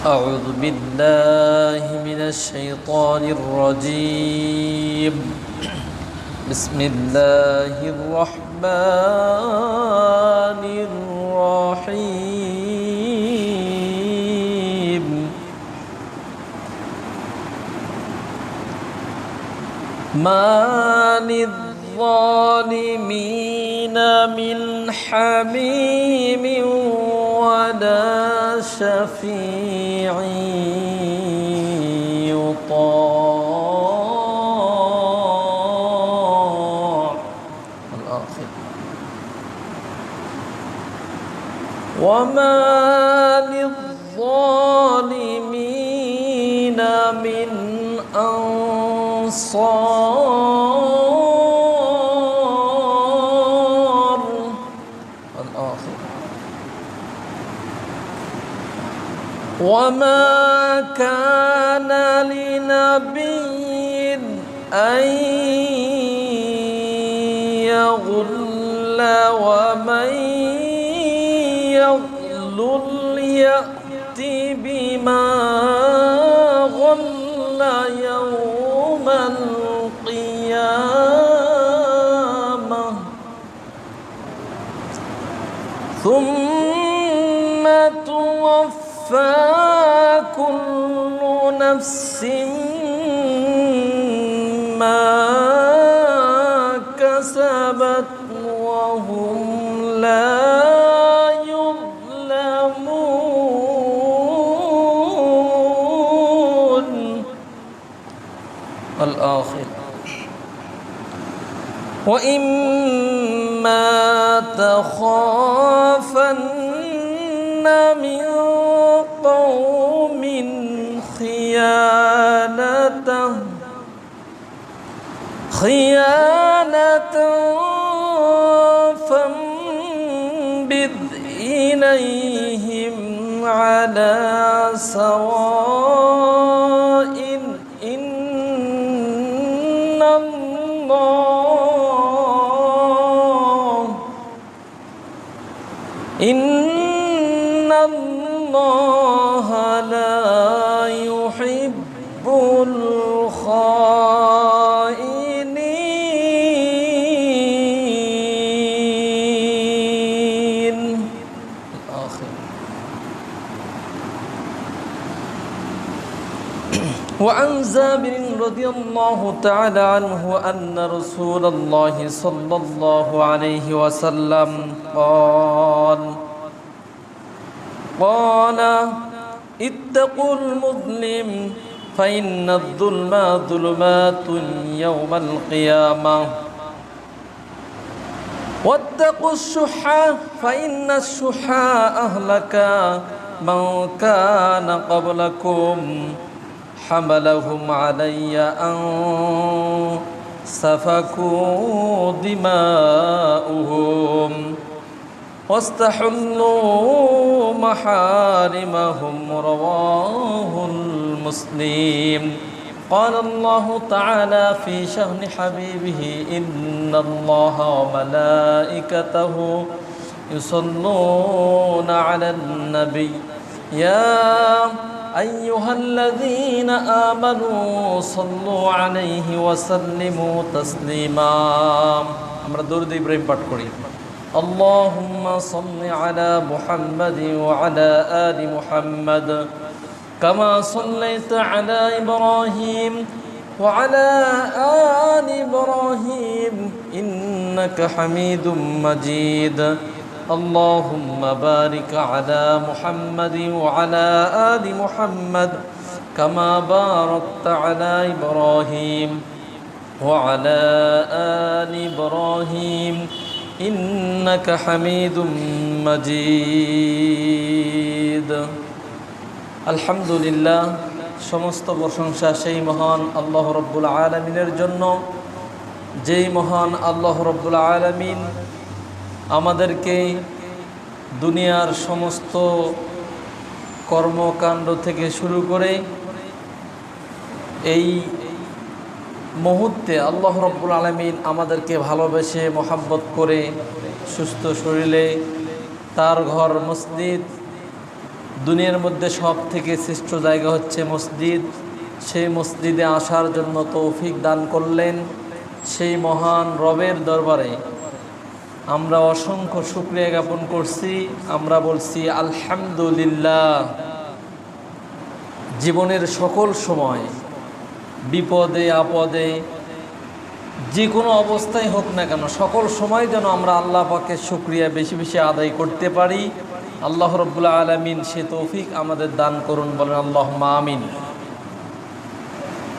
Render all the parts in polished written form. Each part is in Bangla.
أعوذ بالله من الشيطان الرجيم. بسم الله الرحمن الرحيم. ما للظالمين من حميم ولا شفيع يطاع. الآخر. وما للظالمين من أنصار. الآخر. وما كان لنبي أن يغل ومن يغل يأت بما غل يوم القيامة ثم توفى كل نفس ما كسبت وهم لا يظلمون. الآخر. وإما تخافن من قوم خيانة فانبذ إليهم على سواء إن الله لا يحب الخائنين. الآخر. وعن جابر رضي الله تعالى عنه أن رسول الله صلى الله عليه وسلم قال اتقوا المظلم فإن الظلم ظلمات يوم القيامة واتقوا الشح فإن الشح أهلك من كان قبلكم حملهم علي أن سفكوا دماؤهم واستحلوا محارمهم. رواه المسلم. قال الله تعالى في شأن حبيبه إن الله وملائكته يصلون على النبي يا أيها الذين آمنوا صلوا عليه وسلموا تسليما. আমরা দরুদ ইব্রাহিম পাঠ করি। اللهم صل على محمد وعلى آل محمد كما صليت على إبراهيم وعلى آل إبراهيم إنك حميد مجيد. اللهم بارك على محمد وعلى آل محمد كما باركت على إبراهيم وعلى آل إبراهيم إنك حميد مجيد. الحمد لله. সমস্ত প্রশংসা সেই মহান আল্লাহ রব্বুল আলামিনের জন্য, যেই মহান আল্লাহ রব্বুল আলামিন আমাদেরকে দুনিয়ার সমস্ত কর্মকাণ্ড থেকে শুরু করে এই মুহূর্তে আল্লাহ রাব্বুল আলামিন আমাদেরকে ভালোবেসে মোহাব্বত করে সুস্থ শরীরে তার ঘর মসজিদ দুনিয়ার মধ্যে সব থেকে শ্রেষ্ঠ জায়গা হচ্ছে মসজিদ। সেই মসজিদে আসার জন্য তৌফিক দান করলেন সেই মহান রবের দরবারে আমরা অসংখ্য শুকরিয়া জ্ঞাপন করছি। আমরা বলছি আলহামদুলিল্লাহ। জীবনের সকল সময় বিপদে আপদে যে কোনো অবস্থায় হোক না কেন সকল সময় যেন আমরা আল্লাহ পাকের শুকরিয়া বেশি বেশি আদায় করতে পারি। আল্লাহ রাব্বুল আলামিন সে তৌফিক আমাদের দান করুন, বলেন আল্লাহুম্মা আমিন।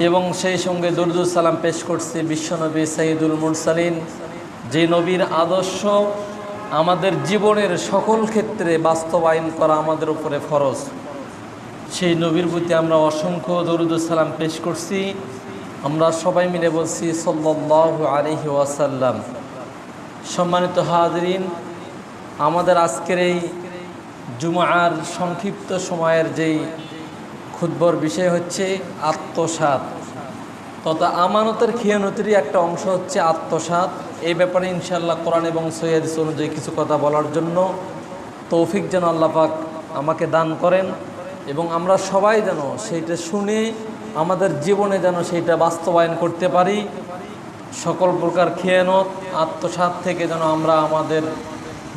এবং সেই সঙ্গে দরুদ সালাম পেশ করছি বিশ্বনবী সাইয়্যিদুল মুরসালিন, যে নবীর আদর্শ আমাদের জীবনের সকল ক্ষেত্রে বাস্তবায়ন করা আমাদের উপরে ফরজ। সেই নবীর প্রতি আমরা অসংখ্য দরুদ সালাম পেশ করছি। আমরা সবাই মিলে বলছি সাল্লাল্লাহু আলাইহি ওয়াসাল্লাম। সম্মানিত হাজিরিন, আমাদের আজকের এই জুমার সংক্ষিপ্ত সময়ের যেই খুতবার বিষয় হচ্ছে আত্মসাৎ তথা আমানতের খিয়ানতেরই একটা অংশ হচ্ছে আত্মসাৎ। এই ব্যাপারে ইনশাআল্লাহ কোরআন এবং সহিহ হাদিস অনুযায়ী কিছু কথা বলার জন্য তৌফিক যেন আল্লাহ পাক আমাকে দান করেন এবং আমরা সবাই যেন সেইটা শুনে আমাদের জীবনে যেন সেইটা বাস্তবায়ন করতে পারি। সকল প্রকার খেয়ানত আত্মসাৎ থেকে যেন আমরা আমাদের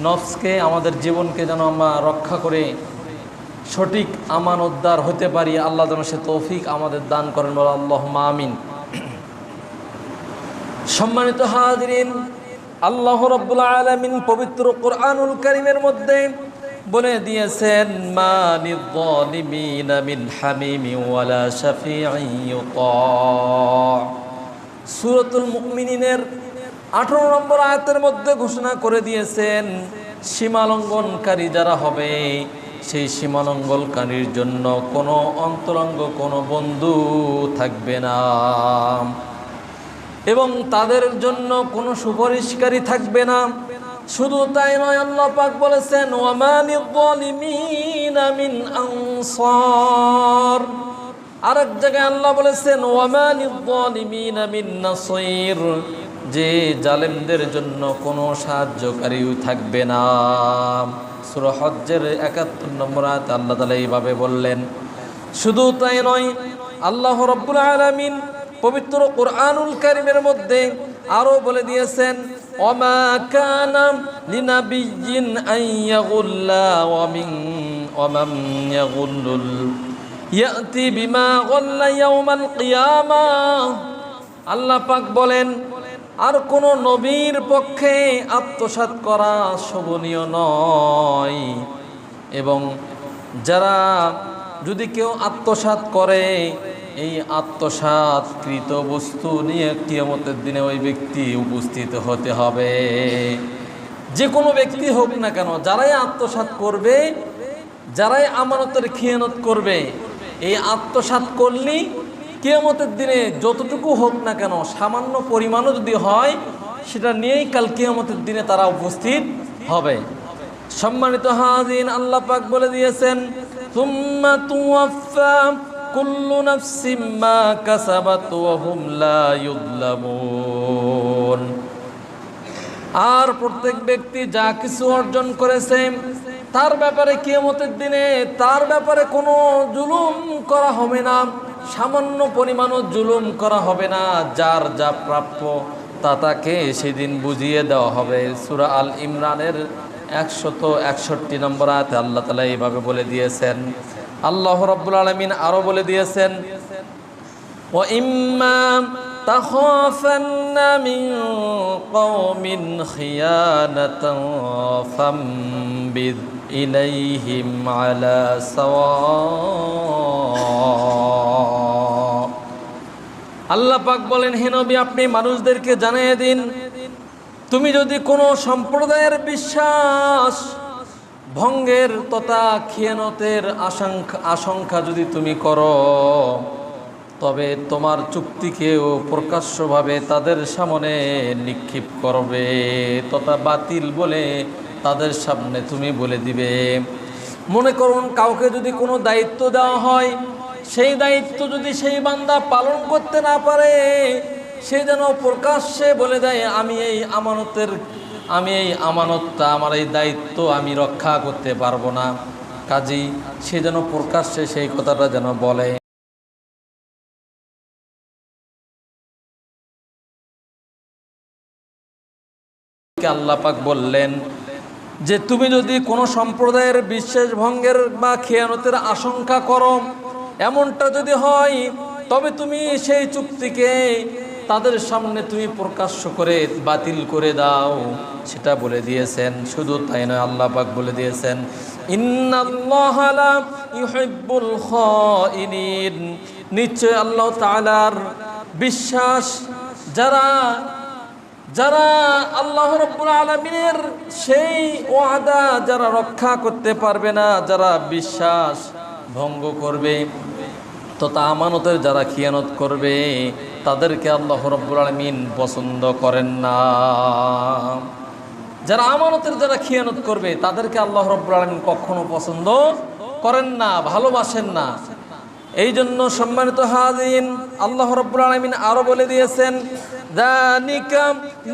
নফসকে আমাদের জীবনকে যেন আমরা রক্ষা করে সঠিক আমানতদার হতে পারি। আল্লাহ যেন সে তৌফিক আমাদের দান করেন, বলে আল্লাহুম্মা আমিন। সম্মানিত হাজিরিন, আল্লাহ রাব্বুল আলামিন পবিত্র কোরআনুল কারীমের মধ্যে বলে দিয়েছেন মা লিয-যালিমিনা মিন হামিমিন ওয়ালা শাফিঈন ইউতা। সূরাতুল মুমিনিনের 18 নম্বর আয়াতের মধ্যে ঘোষণা করে দিয়েছেন সীমালঙ্ঘনকারী যারা হবে সেই সীমালঙ্ঘনকারীর জন্য কোনো অন্তরঙ্গ কোনো বন্ধু থাকবে না এবং তাদের জন্য কোনো সুপারিশকারী থাকবে না। শুধু তাই নয়, আল্লাহ পাক বলেছেন ওয়ামা লিয-যালিমিনা মিন আনসার। আরেক জায়গায় আল্লাহ বলেছেন ওয়ামা লিয-যালিমিনা মিন নাসীর, যে জালেমদের জন্য কোনো সাহায্যকারীও থাকবে না। সূরা হজ্জের 71 নম্বর আয়াতে আল্লাহ তাআলা এইভাবে বললেন। শুধু তাই নয়, আল্লাহ রাব্বুল আলামিন পবিত্র কোরআনুল কারীমের মধ্যে আরো বলে দিয়েছেন ওয়ামা কানা লিনাবিয়্যিন আন ইয়াগুল্লা ওয়া মান ইয়াগুল্লুল ইয়াতি বিমা গাল্লা ইয়াউমাল কিয়ামাহ। আল্লাহ পাক বলেন আর কোন নবীর পক্ষে আত্মসাৎ করা শোভনীয় নয় এবং যারা যদি কেউ আত্মসাৎ করে এই আত্মসাৎকৃত বস্তু নিয়ে কিয়ামতের দিনে ওই ব্যক্তি উপস্থিত হতে হবে। যে কোনো ব্যক্তি হোক না কেন, যারাই আত্মসাৎ করবে, যারাই আমানতের খিয়ানত করবে, এই আত্মসাৎ করলেই কিয়ামতের দিনে যতটুকু হোক না কেন সামান্য পরিমাণও যদি হয় সেটা নিয়েই কাল কিয়ামতের দিনে তারা উপস্থিত হবে। সম্মানিত হাজিরিন, আল্লাহ পাক বলে দিয়েছেন সুম্মা তুওয়াফা কুল্লু নাফসিম মা কাসাবাত ওয়া হুম লা ইউযলামুন। আর প্রত্যেক ব্যক্তি যা কিছু অর্জন করেছে তার ব্যাপারে কিয়ামতের দিনে তার ব্যাপারে কোনো জুলুম করা হবে না, সামান্য পরিমাণও জুলুম করা হবে না। যার যা প্রাপ্য তা তাকে সেদিন বুঝিয়ে দেওয়া হবে। সূরা আল ইমরানের 161 নম্বর আয়াতে আল্লাহ তাআলা এইভাবে বলে দিয়েছেন। আল্লাহ রাব্বুল আলামিন আরো বলে দিয়েছেন ওয়া ইম্মা তাখাফান্না মিন কওমিন খিয়ানাতান ফামবিদ ইলাইহিম আলা সাওয়া। আল্লাহ পাক বলেন হে নবী, আপনি মানুষদেরকে জানিয়ে দিন তুমি যদি কোনো সম্প্রদায়ের বিশ্বাস ভঙ্গের তথা খিয়ানতের আশঙ্কা যদি তুমি করো তবে তোমার চুক্তিকেও প্রকাশ্যভাবে তাদের সামনে নিক্ষেপ করবে তথা বাতিল বলে তাদের সামনে তুমি বলে দিবে। মনে করুন কাউকে যদি কোনো দায়িত্ব দেওয়া হয়, সেই দায়িত্ব যদি সেই বান্দা পালন করতে না পারে সে যেন প্রকাশ্যে বলে দেয় আমি এই আমানতটা, আমার এই দায়িত্ব আমি রক্ষা করতে পারবো না। কাজী সে যেন প্রকাশ্যে সেই কথাটা যেন বলে। আল্লাহ পাক বললেন যে তুমি যদি কোনো সম্প্রদায়ের বিশ্বাস ভঙ্গের বা খেয়ানতের আশঙ্কা করো, এমনটা যদি হয়, তবে তুমি সেই চুক্তিকে তাদের সামনে তুমি প্রকাশ্য করে বাতিল করে দাও, সেটা বলে দিয়েছেন। শুধু তাই নয়, আল্লাহ পাক বলে দিয়েছেন ইন্নাল্লাহা লা ইউহিব্বুল খাইনিন, নিশ্চয় আল্লাহ তাআলার বিশ্বাস যারা আল্লাহ রাব্বুল আলামিনের সেই ওয়াদা যারা রক্ষা করতে পারবে না, যারা বিশ্বাস ভঙ্গ করবে, তো তা আমানতের যারা খিয়ানত করবে, তাদেরকে আল্লাহ রাব্বুল আলামিন পছন্দ করেন না। যারা আমানতের যারা খিয়ানত করবে, তাদেরকে আল্লাহ রাব্বুল আলামিন কখনো পছন্দ করেন না, ভালোবাসেন না। এই জন্য সম্মানিত হাজিরিন, আল্লাহ রাব্বুল আলামিন আরো বলে দিয়েছেন যানিকা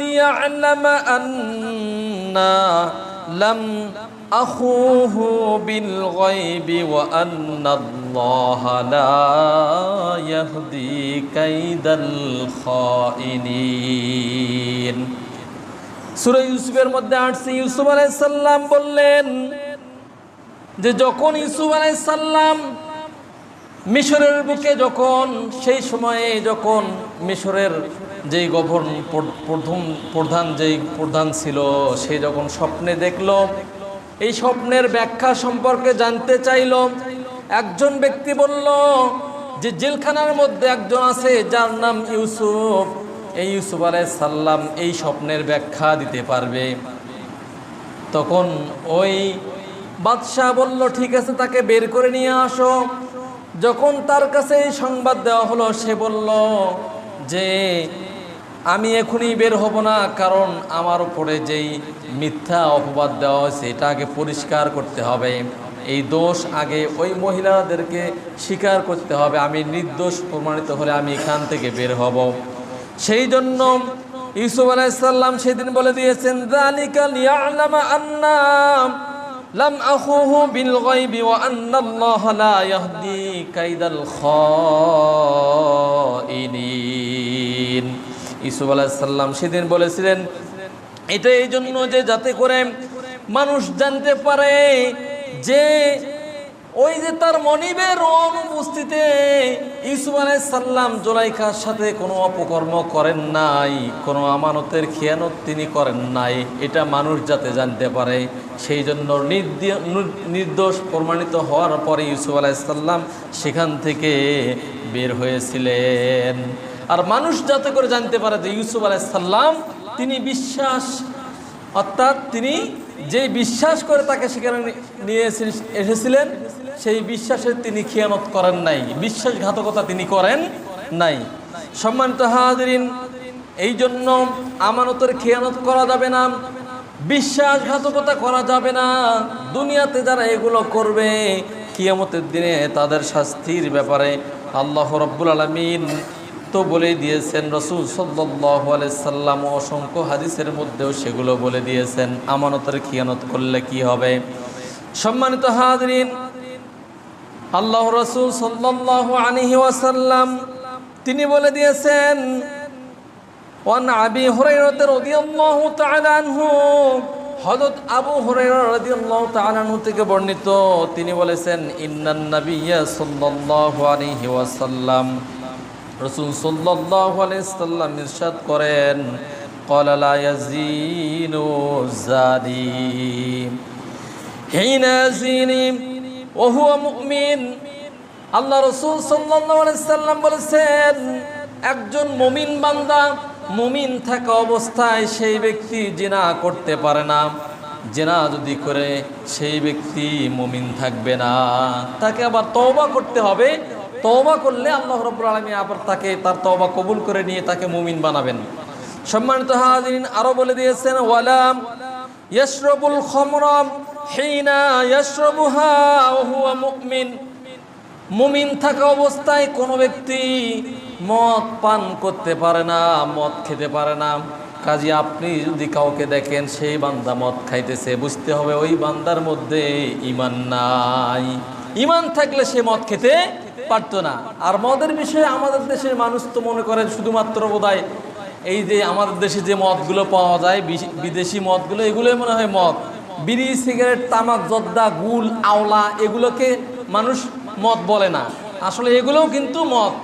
লিয়া'লামা আন্না লাম আখুহু বিল গায়বি ওয়া আন্নাল্লাহা লা ইয়াহদি কাইদাল খাইনিন। সূরা ইউসুফের মধ্যে আসছে, ইউসুফ আলাইহিস সালাম বললেন যে যখন ইউসুফ আলাইহিস সালাম মিশরের বুকে যখন সেই সময়ে যখন মিশরের যেই প্রধান ছিল, সে যখন স্বপ্নে দেখল, এই স্বপ্নের ব্যাখ্যা সম্পর্কে জানতে চাইল। একজন ব্যক্তি বলল যে জেলখানার মধ্যে একজন আছে যার নাম ইউসুফ, এই ইউসুফ আলাইহিস সালাম এই স্বপ্নের ব্যাখ্যা দিতে পারবে। তখন ওই বাদশাহ বলল ঠিক আছে, তাকে বের করে নিয়ে আসো। যখন তার কাছে এই সংবাদ দেওয়া হলো, সে বলল যে আমি এখনই বের হব না, কারণ আমার উপরে যেই মিথ্যা অপবাদ দেওয়া হয়েছে এটা আগে পরিষ্কার করতে হবে, এই দোষ আগে ওই মহিলাদেরকে স্বীকার করতে হবে, আমি নির্দোষ প্রমাণিত হলে আমি এখান থেকে বের হব। সেই জন্য ইউসুফ আলাইহিস সালাম সেদিন বলে দিয়েছেন যালিকা লিয়া'লামা আন্না লাম আখুহু বিল গায়বি ওয়া আন্নাল্লাহা লা ইয়াহদি কাইদাল খাইনিন। ইউসুফ আলাইহিস সালাম সেদিন বলেছিলেন এটা এই জন্য যে যাতে করে মানুষ জানতে পারে যে ওই যে তার মনিবের অনুপস্থিতিতে ইউসুফ আলাইহিস সালাম জুলাইখার সাথে কোনো অপকর্ম করেন নাই, কোনো আমানতের খেয়ানত তিনি করেন নাই, এটা মানুষ যাতে জানতে পারে। সেই জন্য নির্দোষ প্রমাণিত হওয়ার পরে ইউসুফ আলাইহিস সালাম সেখান থেকে বের হয়েছিলেন। আর মানুষ যাতে করে জানতে পারে যে ইউসুফ আলাইহিস সালাম তিনি বিশ্বাস, অর্থাৎ তিনি যে বিশ্বাস করে তাকে সেখানে নিয়ে এসেছিলেন, সেই বিশ্বাসের তিনি খিয়ানত করেন নাই, বিশ্বাসঘাতকতা তিনি করেন নাই। সম্মানিত হাজিরিন, এই জন্য আমানতের খিয়ানত করা যাবে না, বিশ্বাসঘাতকতা করা যাবে না। দুনিয়াতে যারা এগুলো করবে, কিয়ামতের দিনে তাদের শাস্তির ব্যাপারে আল্লাহ রাব্বুল আলামিন তো বলে দিয়েছেন, রাসূল সাল্লাল্লাহু আলাইহি সাল্লাম অসংখ্য হাদিসের মধ্যেও সেগুলো বলে দিয়েছেন আমানতের খিয়ানত করলে কি হবে। সম্মানিত হাজিরিন, আল্লাহ রাসূল সাল্লাল্লাহু আলাইহি ওয়াসাল্লাম তিনি বলে দিয়েছেন ওয়ান আবি হুরায়রা রাদিয়াল্লাহু তাআলা আনহু, হযরত আবু হুরায়রা রাদিয়াল্লাহু তাআলা আনহু থেকে বর্ণিত, তিনি বলেছেন ইন্নান নাবিয়্যা সাল্লাল্লাহু আলাইহি ওয়াসাল্লাম, রাসূল সাল্লাল্লাহু আলাইহি ওয়াসাল্লাম ইরশাদ করেন ক্বালা লা ইয়াজিনু যানি হিনা যিনি ওয়া হুয়া মুমিন। আল্লাহ রাসূল সাল্লাল্লাহু আলাইহি ওয়াসাল্লাম বলেছেন একজন মুমিন বান্দা মুমিন থাকা অবস্থায় সেই ব্যক্তি জিনা করতে পারে না, জিনা যদি করে সেই ব্যক্তি মুমিন থাকবে না, তাকে আবার তওবা করতে হবে। তওবা করলে আল্লাহ রাব্বুল আলামিন আবার তাকে তার তওবা কবুল করে নিয়ে তাকে মুমিন বানাবেন। সম্মানিত হাজিরিন, আরো বলে দিয়েছেন ওয়ালা ইয়াশরাবুল খামরা হিনা ইয়াশরাবুহা ওয়া হুয়া মুমিন। মুমিন থাকা অবস্থায় কোনো ব্যক্তি মদ পান করতে পারে না, মদ খেতে পারে না, কাজী আপনি যদি কাউকে দেখেন সেই বান্দা মদ খাইতেছে, বুঝতে হবে ওই বান্দার মধ্যে ঈমান নাই। ঈমান থাকলে সে মদ খেতে পারতো না। আর মদের বিষয়ে আমাদের দেশের মানুষ তো মনে করেন শুধুমাত্র বোধহয় এই যে আমাদের দেশে যে মদগুলো পাওয়া যায় বিদেশি মদগুলো, এগুলোই মনে হয় মদ। বিড়ি, সিগারেট, তামাক, জর্দা, গুল, আওলা এগুলোকে মানুষ মদ বলে না, আসলে এগুলোও কিন্তু মদ।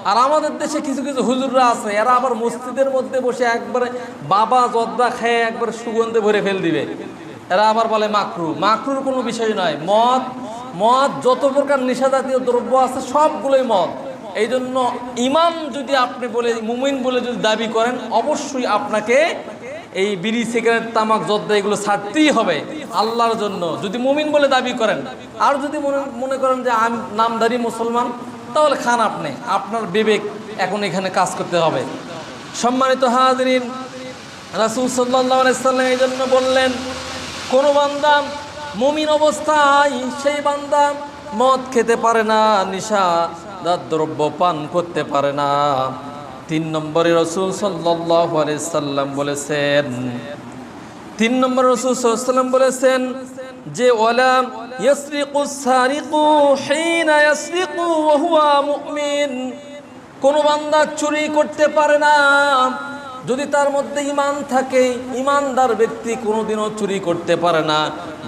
আর আমাদের দেশে কিছু কিছু হুজুররা আছে, এরা আবার মসজিদের মধ্যে বসে একবারে বাবা জর্দা খেয়ে একবারে সুগন্ধে ভরে ফেল দিবে। এরা আবার বলে মাকরু। মাকরুর কোনো বিষয় নয়। মদ যত প্রকার নেশাজাতীয় দ্রব্য আছে সবগুলোই মদ। এই জন্য ইমান যদি আপনি বলে মুমিন বলে যদি দাবি করেন, অবশ্যই আপনাকে এই বিড়ি, সিগারেট, তামাক, জর্দা এগুলো ছাড়তেই হবে আল্লাহর জন্য, যদি মুমিন বলে দাবি করেন। আর যদি মনে করেন যে আমি নামধারী মুসলমান, তাহলে খান আপনি, আপনার বিবেক এখন এখানে কাজ করতে হবে। সম্মানিত হাজরিন, রাসূল সাল্লাল্লাহু আলাইহি সাল্লাম এই জন্য বললেন, কোনো বান্দা মুমিন অবস্থায় সেই বান্দা মদ খেতে পারে না, নেশাদার দ্রব্য পান করতে পারে না। 3 নম্বরে রাসূল সাল্লাল্লাহু আলাইহি সাল্লাম বলেছেন, 3 নম্বর রাসূল সাল্লাল্লাহু আলাইহি সাল্লাম বলেছেন যে ওয়ালা ইয়াসরিকুস সারিকু হিনা ইয়াসরিকু ওয়া হুয়া মুমিন। কোন বান্দা চুরি করতে পারে না যদি তার মধ্যে ঈমান থাকে। ঈমানদার ব্যক্তি কোনোদিনও চুরি করতে পারে না।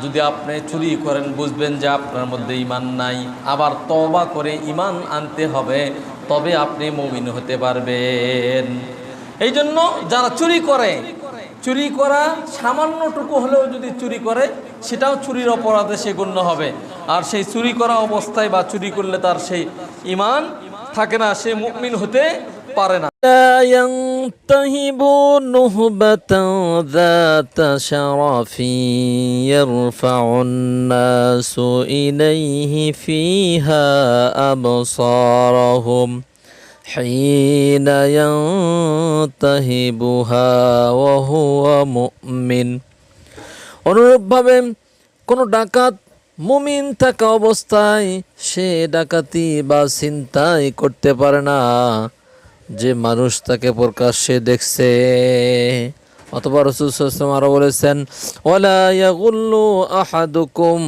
যদি আপনি চুরি করেন, বুঝবেন যে আপনার মধ্যে ঈমান নাই, আবার তওবা করে ঈমান আনতে হবে, তবে আপনি মুমিন হতে পারবেন। এই জন্য যারা চুরি করা সামান্যটুকু হলেও যদি চুরি করে, সেটাও চুরির অপরাধে সে গণ্য হবে। আর সেই চুরি করা অবস্থায় বা চুরি করলে তার সেই ঈমান থাকে না, সে মুমিন হতে পারে না। ينتهب نهبة ذات شرف يرفع الناس إليه فيها أبصارهم حين ينتهبها وهو مؤمن। অনুরূপভাবে কোন ডাকাত মুমিন থাকা অবস্থায় সে ডাকাতি বা ছিনতাই করতে পারে না, যে মানুষ তাকে প্রকাশ্যে দেখছে। অথবা রাসূল সাল্লাল্লাহু আলাইহি ওয়াসাল্লাম আরো বলেছেন, ওয়ালা ইয়াগুল্লু আহাদুকুম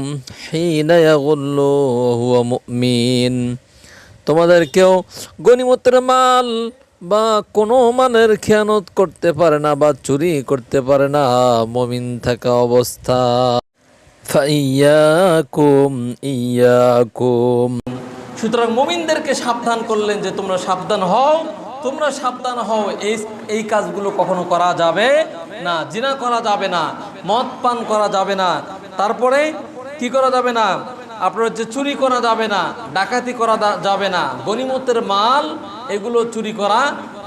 হিনা ইয়াগুল্লু ওয়া হুয়া মুমিন। তোমাদের কেউ গনিমতের মাল বা কোনো মানের খেয়ানত করতে পারে না বা চুরি করতে পারে না মুমিন থাকা অবস্থা। ফাইয়াকুম ইয়াকুম। সুতরাং মুমিনদেরকে সাবধান করলেন যে তোমরা সাবধান হও, এই কাজগুলো কখনো করা যাবে না। জিনা করা যাবে না, মদ পান করা যাবে না, তারপরে কি করা যাবে না, আপনার হচ্ছে চুরি করা যাবে না, ডাকাতি করা যাবে না, গনিমতের মাল এগুলো চুরি করা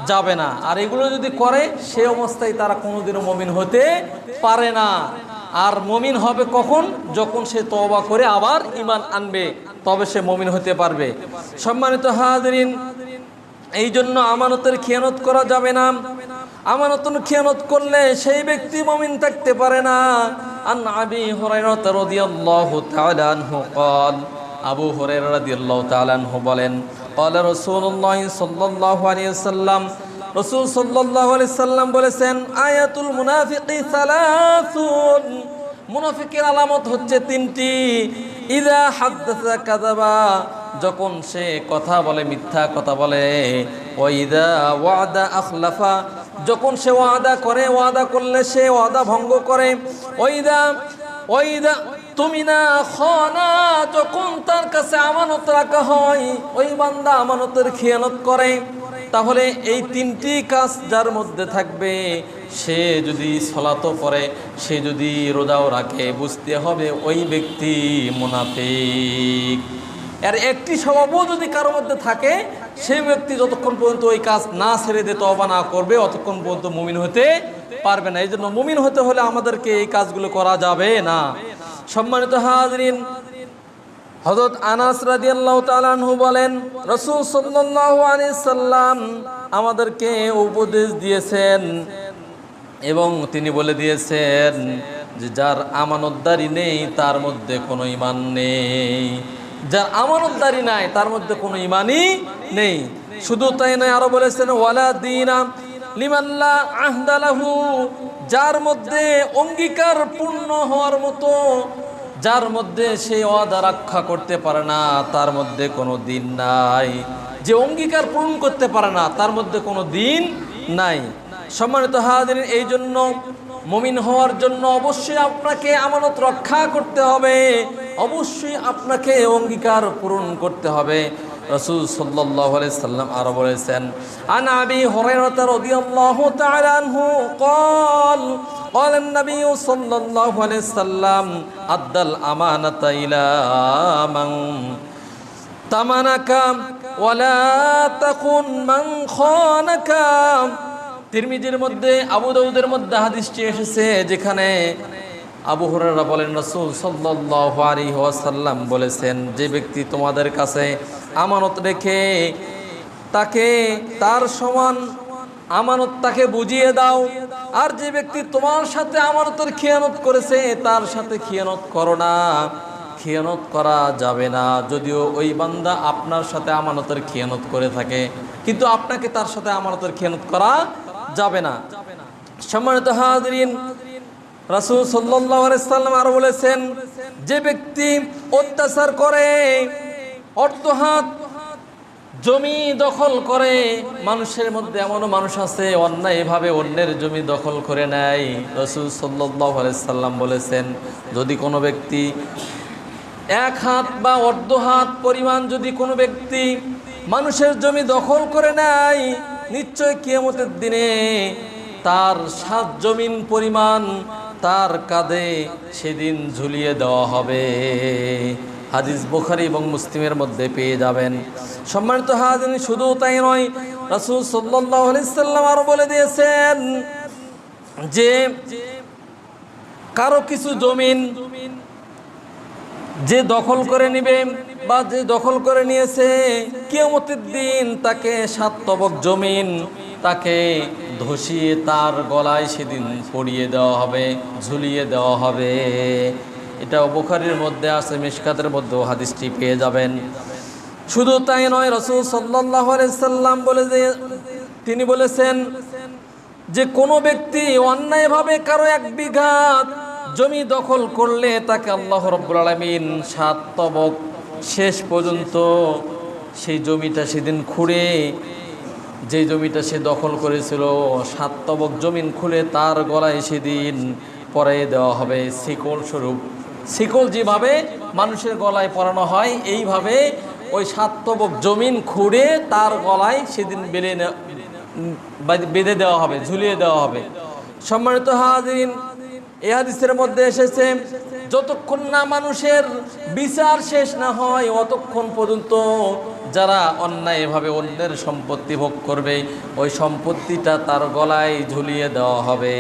যাবে না। আর এগুলো যদি করে সে অবস্থায় তারা কোনোদিনও মুমিন হতে পারে না। আর মুমিন হবে কখন? যখন সে তওবা করে আবার ঈমান আনবে, তবে সে মুমিন হতে পারবে। সম্মানিত হাজরিন, এই জন্য আমানতের খেয়ানত করা যাবে না। আমানতের খেয়ানত করলে সেই ব্যক্তি মুমিন থাকতে পারে না। আন আবি হুরায়রা রাদিয়াল্লাহু তাআলা আনহু قال, আবু হুরায়রা রাদিয়াল্লাহু তাআলা আনহু বলেন, قال রাসূলুল্লাহ সাল্লাল্লাহু আলাইহি ওয়াসাল্লাম, রাসূল সাল্লাল্লাহু আলাইহি সাল্লাম বলেছেন, আয়াতুল মুনাফিকি সালাসুন। মুনাফিকের আলামত হচ্ছে 3টি। ইযা হাদাসা কাযাবা, যখন সে কথা বলে মিথ্যা কথা বলে। ওয়া ইযা ওয়াদা আখলাফা, যখন সে ওয়াদা করে, ওয়াদা করলে সে ওয়াদা ভঙ্গ করে। ওয়া ইযা তুমিনা খানা, যখন তার কাছে আমানত রাখা হয় ওই বান্দা আমানতের খেয়ানত করে। তাহলে এই 3টি কাজ যার মধ্যে থাকবে, সে যদি সালাতও পড়ে, সে যদি রোজাও রাখে, বুঝতে হবে ওই ব্যক্তি মুনাফিক। এর একটি স্বভাবও যদি কারোর মধ্যে থাকে, সেই ব্যক্তি যতক্ষণ পর্যন্ত ওই কাজ না ছেড়ে দিয়ে তওবা না করবে, অতক্ষণ পর্যন্ত মুমিন হতে পারবে না। এই জন্য মুমিন হতে হলে আমাদেরকে এই কাজগুলো করা যাবে না। সম্মানিত হাজরিন, হযরত আনাস রাদিয়াল্লাহু তাআলা আনহু বলেন, রাসূল সাল্লাল্লাহু আলাইহি সাল্লাম আমাদেরকে উপদেশ দিয়েছেন এবং তিনি বলে দিয়েছেন যে যার আমানতদারি নেই তার মধ্যে কোনো ঈমান নেই। যার আমানতদারি নাই তার মধ্যে কোনো ঈমানই নেই। শুধু তাই নয়, আরো বলেছেন ওয়ালা দীনা লিমান লা আহদা লাহু, যার মধ্যে অঙ্গীকার পূর্ণ হওয়ার মতো, যার মধ্যে সে ওয়াদা রক্ষা করতে পারে না, তার মধ্যে কোনো দিন নাই। যে অঙ্গীকার পূরণ করতে পারে না, তার মধ্যে কোনো দিন নাই। সম্মানিত হাজিরিন, এই জন্য মুমিন হওয়ার জন্য অবশ্যই আপনাকে আমানত রক্ষা করতে হবে, অবশ্যই আপনাকে অঙ্গীকার পূরণ করতে হবে। রাসূল সাল্লাল্লাহু আলাইহি সাল্লাম আরো বলেছেন, আন আবি হুরায়রা রাদিয়াল্লাহু তাআলা আনহু قال قال النبي صلى الله عليه وسلم أدى الأمانة إلى من تمنك ولا تخن من خانك। তিরমিজির মধ্যে, আবু দাউদের মধ্যে হাদিসটি এসেছে, যেখানে আবু হুরায়রা বলেন রাসূল সাল্লাল্লাহু আলাইহি ওয়াসাল্লাম বলেছেন, যে ব্যক্তি তোমাদের কাছে আমানত রেখে তাকে তার সমান আমানত তাকে বুঝিয়ে দাও, আর যে ব্যক্তি তোমার সাথে আমানতের খিয়ানত করেছে তার সাথে খিয়ানত করো না। খিয়ানত করা যাবে না, যদিও ওই বান্দা আপনার সাথে আমানতের খিয়ানত করে থাকে, কিন্তু আপনাকে তার সাথে আমানতের খিয়ানত করা যাবে না। সম্মানিত হাজিরিন, রাসূল সাল্লাল্লাহু আলাইহি সাল্লাম আর বলেছেন, যে ব্যক্তি অত্যাচার করে, অর্ধহাত জমি দখল করে, মানুষের মধ্যে এমনও মানুষ আছে অন্যায়ভাবে অন্যের জমি দখল করে নেয়। রাসূল সাল্লাল্লাহু আলাইহি সাল্লাম বলেছেন, যদি কোনো ব্যক্তি এক হাত বা অর্ধ হাত পরিমাণ যদি কোনো ব্যক্তি মানুষের জমি দখল করে নেয়, নিশ্চয় কিয়ামতের দিনে তার 7 জমিন পরিমাণ তার কাঁধে সেদিন ঝুলিয়ে দেওয়া হবে। হাদিস বুখারী এবং মুসলিমের মধ্যে পেয়ে যাবেন। সম্মানিত হাজিরিন, শুধু তাই নয়, রাসূল সাল্লাল্লাহু আলাইহি সাল্লাম আরো বলে দিয়েছেন যে কারো কিছু জমিন যে দখল করে নিবে বা যে দখল করে নিয়েছে, কিয়ামতের দিন তাকে 7 তবক জমিন তাকে ধসিয়ে তার গলায় সেদিন পরিয়ে দেওয়া হবে, ঝুলিয়ে দেওয়া হবে। এটা বুখারীর মধ্যে আছে, মিশকাতের মধ্যেও হাদিসটি পেয়ে যাবেন। শুধু তাই নয়, রাসূল সাল্লাল্লাহু আলাইহি সাল্লাম তিনি বলেছেন যে কোনো ব্যক্তি অন্যায়ভাবে কারো 1 বিঘা জমি দখল করলে তাকে আল্লাহ রাব্বুল আলামিন 7 তবক শেষ পর্যন্ত সেই জমিটা সেদিন খুঁড়ে, যে জমিটা সে দখল করেছিল 7 তবক জমিন খুলে তার গলায় সেদিন পরিয়ে দেওয়া হবে শিকল স্বরূপ। শিকল যেভাবে মানুষের গলায় পরানো হয়, এইভাবে ওই 7 তবক জমিন খুঁড়ে তার গলায় সেদিন বেঁধে দেওয়া হবে, ঝুলিয়ে দেওয়া হবে। সম্মানিত হাজিরিন, এই হাদিসের মধ্যে এসেছে, যতক্ষণ না মানুষের বিচার শেষ না হয় অতক্ষণ পর্যন্ত যারা অন্যায়ভাবে অন্যের সম্পত্তি ভোগ করবে, ওই সম্পত্তিটা তার গলায় ঝুলিয়ে দেওয়া হবে।